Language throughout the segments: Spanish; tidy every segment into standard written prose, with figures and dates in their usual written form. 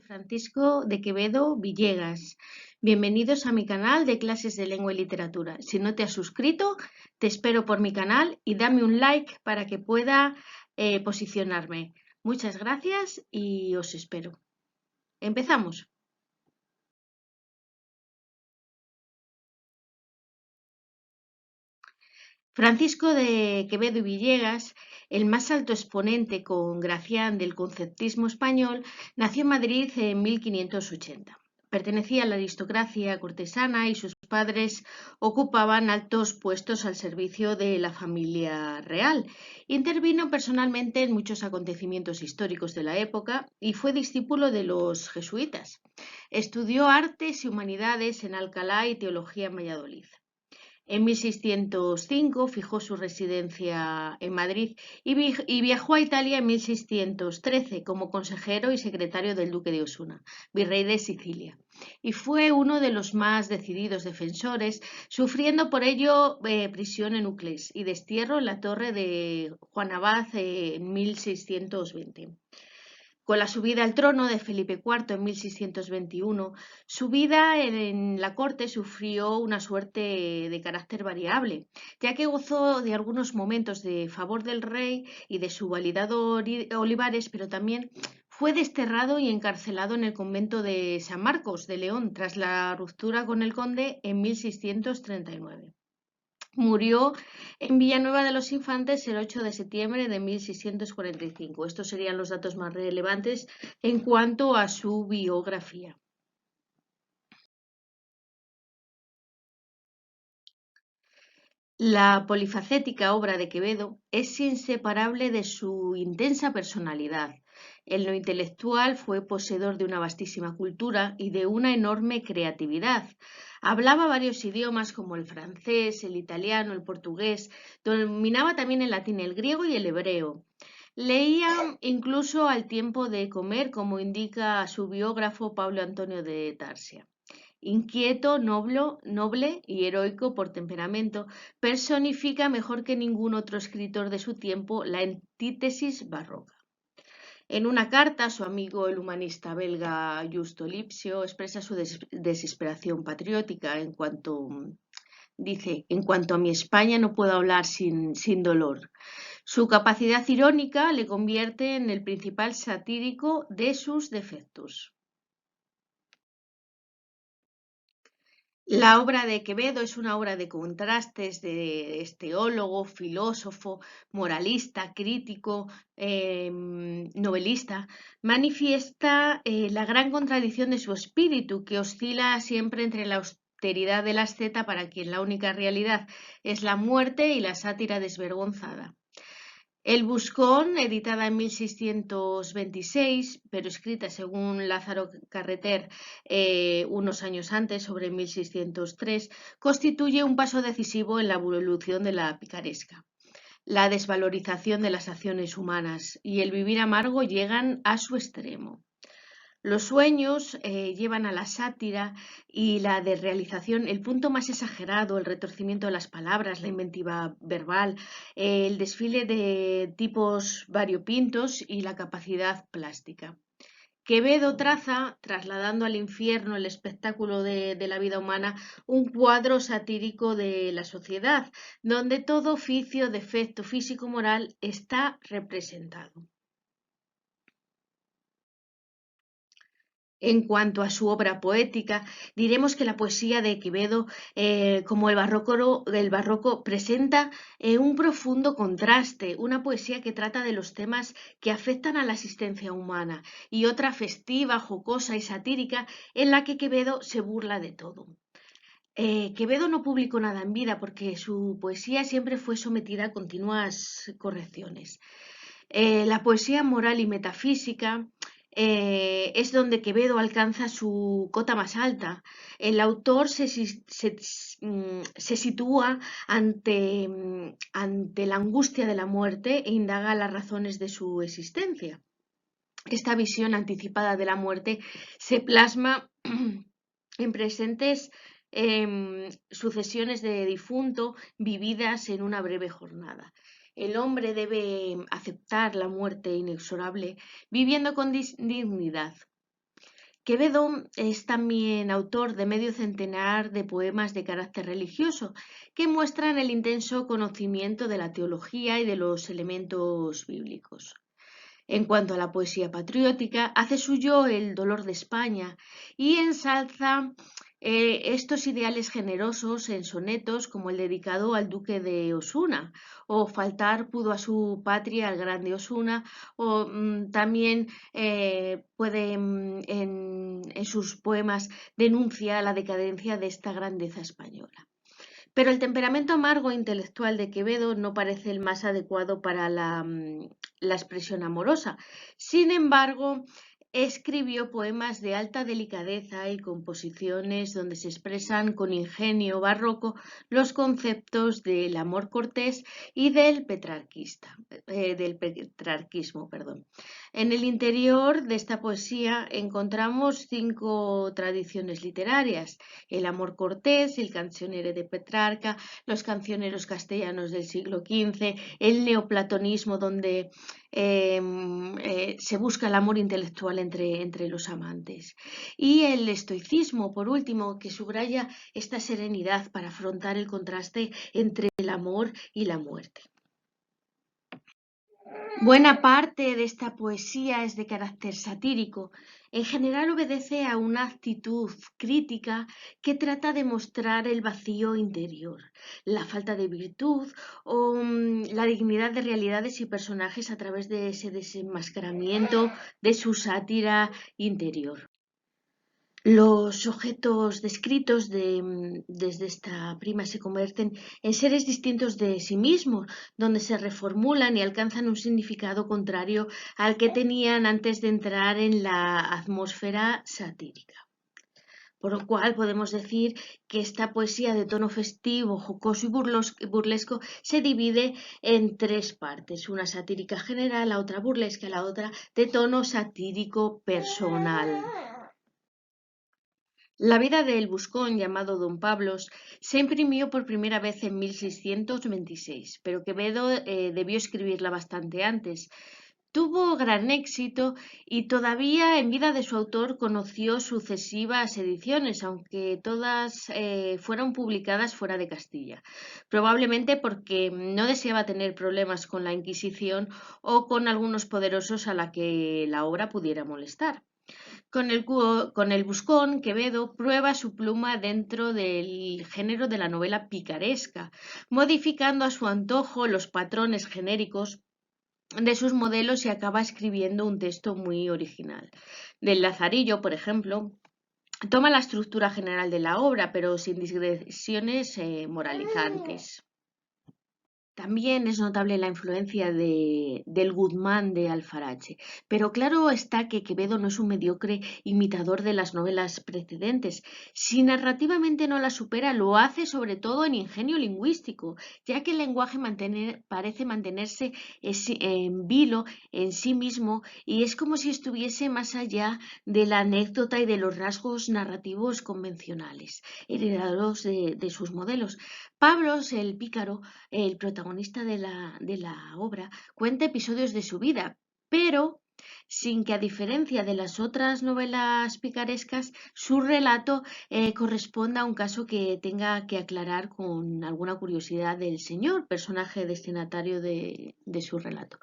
Francisco de Quevedo Villegas. Bienvenidos a mi canal de clases de lengua y literatura. Si no te has suscrito, te espero por mi canal y dame un like para que pueda posicionarme. Muchas gracias y os espero. Empezamos. Francisco de Quevedo y Villegas, el más alto exponente con Gracián del conceptismo español, nació en Madrid en 1580. Pertenecía a la aristocracia cortesana y sus padres ocupaban altos puestos al servicio de la familia real. Intervino personalmente en muchos acontecimientos históricos de la época y fue discípulo de los jesuitas. Estudió artes y humanidades en Alcalá y teología en Valladolid. En 1605 fijó su residencia en Madrid y viajó a Italia en 1613 como consejero y secretario del duque de Osuna, virrey de Sicilia. Y fue uno de los más decididos defensores, sufriendo por ello prisión en Uclés y destierro en la torre de Juan Abad en 1620. Con la subida al trono de Felipe IV en 1621, su vida en la corte sufrió una suerte de carácter variable, ya que gozó de algunos momentos de favor del rey y de su validado Olivares, pero también fue desterrado y encarcelado en el convento de San Marcos de León tras la ruptura con el conde en 1639. Murió en Villanueva de los Infantes el 8 de septiembre de 1645. Estos serían los datos más relevantes en cuanto a su biografía. La polifacética obra de Quevedo es inseparable de su intensa personalidad. En lo intelectual fue poseedor de una vastísima cultura y de una enorme creatividad. Hablaba varios idiomas como el francés, el italiano, el portugués, dominaba también el latín, el griego y el hebreo. Leía incluso al tiempo de comer, como indica su biógrafo Pablo Antonio de Tarsia. Inquieto, noble y heroico por temperamento, personifica mejor que ningún otro escritor de su tiempo la antítesis barroca. En una carta, su amigo el humanista belga Justo Lipsio expresa su desesperación patriótica dice, en cuanto a mi España no puedo hablar sin dolor. Su capacidad irónica le convierte en el principal satírico de sus defectos. La obra de Quevedo es una obra de contrastes, de teólogo, filósofo, moralista, crítico, novelista. Manifiesta la gran contradicción de su espíritu, que oscila siempre entre la austeridad del asceta, para quien la única realidad es la muerte, y la sátira desvergonzada. El Buscón, editada en 1626, pero escrita según Lázaro Carreter unos años antes, sobre 1603, constituye un paso decisivo en la evolución de la picaresca. La desvalorización de las acciones humanas y el vivir amargo llegan a su extremo. Los sueños llevan a la sátira y la desrealización, el punto más exagerado, el retorcimiento de las palabras, la inventiva verbal, el desfile de tipos variopintos y la capacidad plástica. Quevedo traza, trasladando al infierno el espectáculo de la vida humana, un cuadro satírico de la sociedad, donde todo oficio, defecto físico-moral está representado. En cuanto a su obra poética, diremos que la poesía de Quevedo, como el barroco presenta un profundo contraste, una poesía que trata de los temas que afectan a la existencia humana, y otra festiva, jocosa y satírica, en la que Quevedo se burla de todo. Quevedo no publicó nada en vida porque su poesía siempre fue sometida a continuas correcciones. La poesía moral y metafísica es donde Quevedo alcanza su cota más alta. El autor se sitúa ante la angustia de la muerte e indaga las razones de su existencia. Esta visión anticipada de la muerte se plasma en presentes sucesiones de difunto vividas en una breve jornada. El hombre debe aceptar la muerte inexorable, viviendo con dignidad. Quevedo es también autor de medio centenar de poemas de carácter religioso que muestran el intenso conocimiento de la teología y de los elementos bíblicos. En cuanto a la poesía patriótica, hace suyo el dolor de España y ensalza estos ideales generosos en sonetos como el dedicado al duque de Osuna, o faltar pudo a su patria el grande Osuna, o también puede en sus poemas denuncia la decadencia de esta grandeza española. Pero el temperamento amargo e intelectual de Quevedo no parece el más adecuado para la expresión amorosa. Sin embargo, escribió poemas de alta delicadeza y composiciones donde se expresan con ingenio barroco los conceptos del amor cortés y del petrarquismo. En el interior de esta poesía encontramos 5 tradiciones literarias: el amor cortés, el cancionere de Petrarca, los cancioneros castellanos del siglo XV, el neoplatonismo donde se busca el amor intelectual entre los amantes, y el estoicismo, por último, que subraya esta serenidad para afrontar el contraste entre el amor y la muerte. Buena parte de esta poesía es de carácter satírico. En general obedece a una actitud crítica que trata de mostrar el vacío interior, la falta de virtud o la dignidad de realidades y personajes a través de ese desenmascaramiento de su sátira interior. Los objetos descritos desde esta prima se convierten en seres distintos de sí mismos, donde se reformulan y alcanzan un significado contrario al que tenían antes de entrar en la atmósfera satírica. Por lo cual podemos decir que esta poesía de tono festivo, jocoso y burlesco se divide en 3 partes: una satírica general, la otra burlesca, la otra de tono satírico personal. La vida del buscón llamado Don Pablos se imprimió por primera vez en 1626, pero Quevedo debió escribirla bastante antes. Tuvo gran éxito y todavía en vida de su autor conoció sucesivas ediciones, aunque todas fueron publicadas fuera de Castilla, probablemente porque no deseaba tener problemas con la Inquisición o con algunos poderosos a la que la obra pudiera molestar. Con el buscón, Quevedo prueba su pluma dentro del género de la novela picaresca, modificando a su antojo los patrones genéricos de sus modelos y acaba escribiendo un texto muy original. Del Lazarillo, por ejemplo, toma la estructura general de la obra, pero sin digresiones moralizantes. También es notable la influencia del Guzmán de Alfarache, pero claro está que Quevedo no es un mediocre imitador de las novelas precedentes. Si narrativamente no la supera, lo hace sobre todo en ingenio lingüístico, ya que el lenguaje parece mantenerse en vilo en sí mismo y es como si estuviese más allá de la anécdota y de los rasgos narrativos convencionales, heredados de sus modelos. Pablos, el pícaro, el protagonista de la obra, cuenta episodios de su vida, pero sin que, a diferencia de las otras novelas picarescas, su relato corresponda a un caso que tenga que aclarar con alguna curiosidad del señor, personaje destinatario de su relato.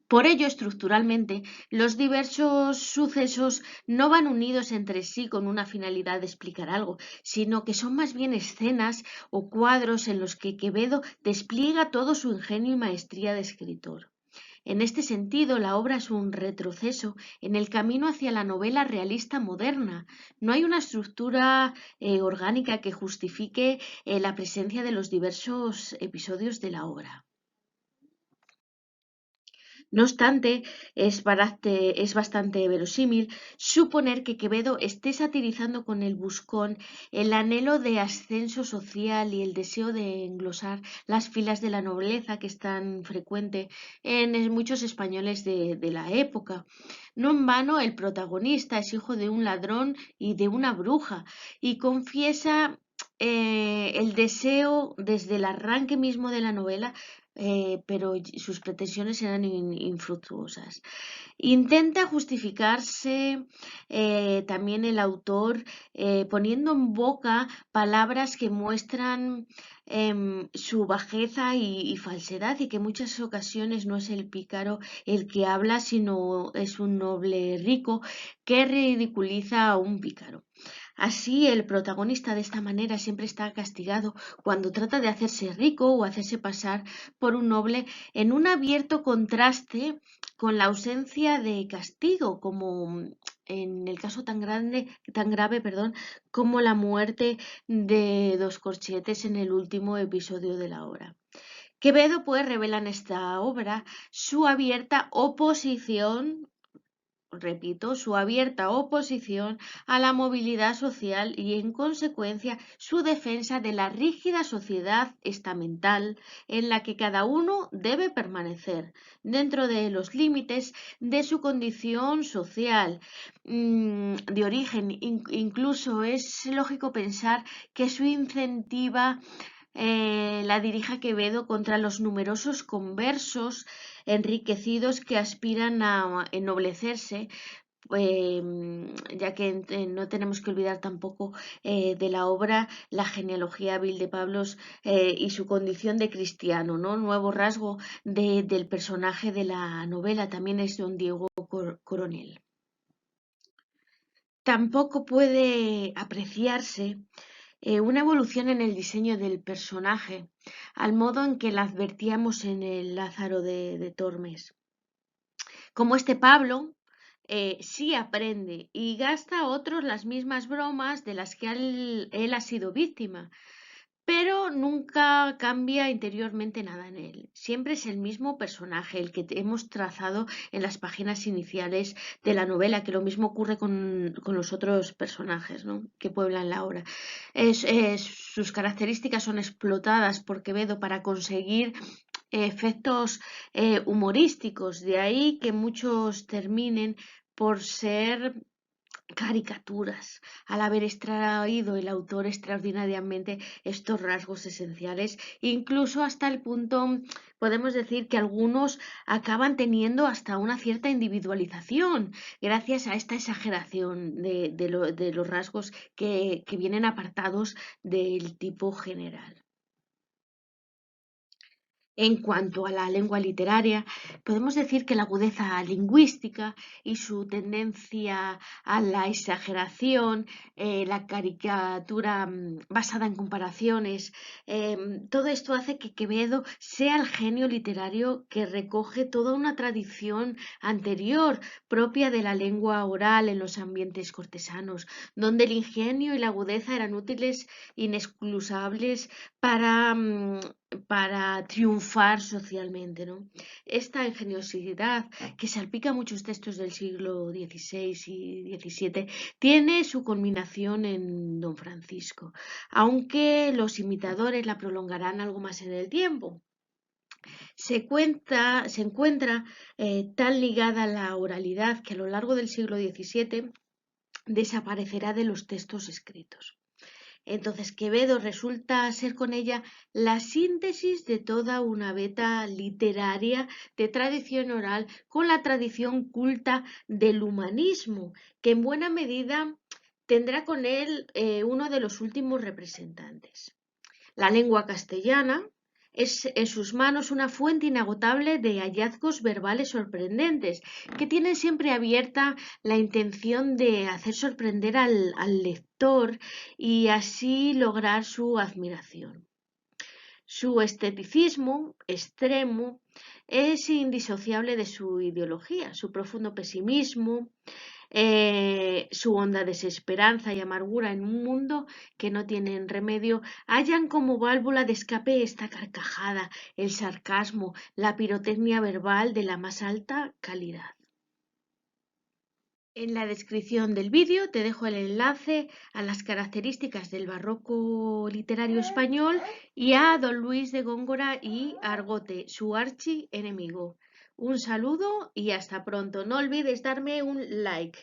Por ello, estructuralmente, los diversos sucesos no van unidos entre sí con una finalidad de explicar algo, sino que son más bien escenas o cuadros en los que Quevedo despliega todo su ingenio y maestría de escritor. En este sentido, la obra es un retroceso en el camino hacia la novela realista moderna. No hay una estructura orgánica que justifique la presencia de los diversos episodios de la obra. No obstante, es bastante verosímil suponer que Quevedo esté satirizando con el buscón el anhelo de ascenso social y el deseo de englosar las filas de la nobleza que es tan frecuente en muchos españoles de la época. No en vano, el protagonista es hijo de un ladrón y de una bruja y confiesa el deseo desde el arranque mismo de la novela pero sus pretensiones eran infructuosas. Intenta justificarse también el autor poniendo en boca palabras que muestran su bajeza y falsedad, y que en muchas ocasiones no es el pícaro el que habla, sino es un noble rico que ridiculiza a un pícaro. Así, el protagonista de esta manera siempre está castigado cuando trata de hacerse rico o hacerse pasar por un noble, en un abierto contraste con la ausencia de castigo, como en el caso tan grave, perdón, como la muerte de dos corchetes en el último episodio de la obra. Quevedo pues revela en esta obra su abierta oposición, repito, su abierta oposición a la movilidad social y, en consecuencia, su defensa de la rígida sociedad estamental en la que cada uno debe permanecer dentro de los límites de su condición social, de origen. Incluso es lógico pensar que su incentiva la dirija Quevedo contra los numerosos conversos enriquecidos que aspiran a ennoblecerse, ya que no tenemos que olvidar tampoco de la obra la genealogía vil de Pablos y su condición de cristiano, ¿no? Nuevo rasgo del personaje de la novela también es don Diego Coronel. Tampoco puede apreciarse una evolución en el diseño del personaje, al modo en que la advertíamos en el Lázaro de Tormes. Como este Pablo sí aprende y gasta a otros las mismas bromas de las que él ha sido víctima, pero nunca cambia interiormente nada en él. Siempre es el mismo personaje, el que hemos trazado en las páginas iniciales de la novela, que lo mismo ocurre con los otros personajes, ¿no?, que pueblan la obra. Sus características son explotadas por Quevedo para conseguir efectos humorísticos, de ahí que muchos terminen por ser caricaturas, al haber extraído el autor extraordinariamente estos rasgos esenciales, incluso hasta el punto, podemos decir, que algunos acaban teniendo hasta una cierta individualización gracias a esta exageración de los rasgos que vienen apartados del tipo general. En cuanto a la lengua literaria, podemos decir que la agudeza lingüística y su tendencia a la exageración, la caricatura basada en comparaciones, todo esto hace que Quevedo sea el genio literario que recoge toda una tradición anterior propia de la lengua oral en los ambientes cortesanos, donde el ingenio y la agudeza eran útiles, inexcusables para triunfar socialmente, ¿no? Esta ingeniosidad que salpica muchos textos del siglo XVI y XVII tiene su culminación en Don Francisco, aunque los imitadores la prolongarán algo más en el tiempo. Se encuentra tan ligada a la oralidad que a lo largo del siglo XVII desaparecerá de los textos escritos. Entonces Quevedo resulta ser con ella la síntesis de toda una beta literaria de tradición oral con la tradición culta del humanismo, que en buena medida tendrá con él uno de los últimos representantes. La lengua castellana es en sus manos una fuente inagotable de hallazgos verbales sorprendentes, que tienen siempre abierta la intención de hacer sorprender al lector y así lograr su admiración. Su esteticismo extremo es indisociable de su ideología, su profundo pesimismo, su honda desesperanza y amargura en un mundo que no tienen remedio, hallan como válvula de escape esta carcajada, el sarcasmo, la pirotecnia verbal de la más alta calidad. En la descripción del vídeo te dejo el enlace a las características del barroco literario español y a don Luis de Góngora y Argote, su archienemigo. Un saludo y hasta pronto. No olvides darme un like.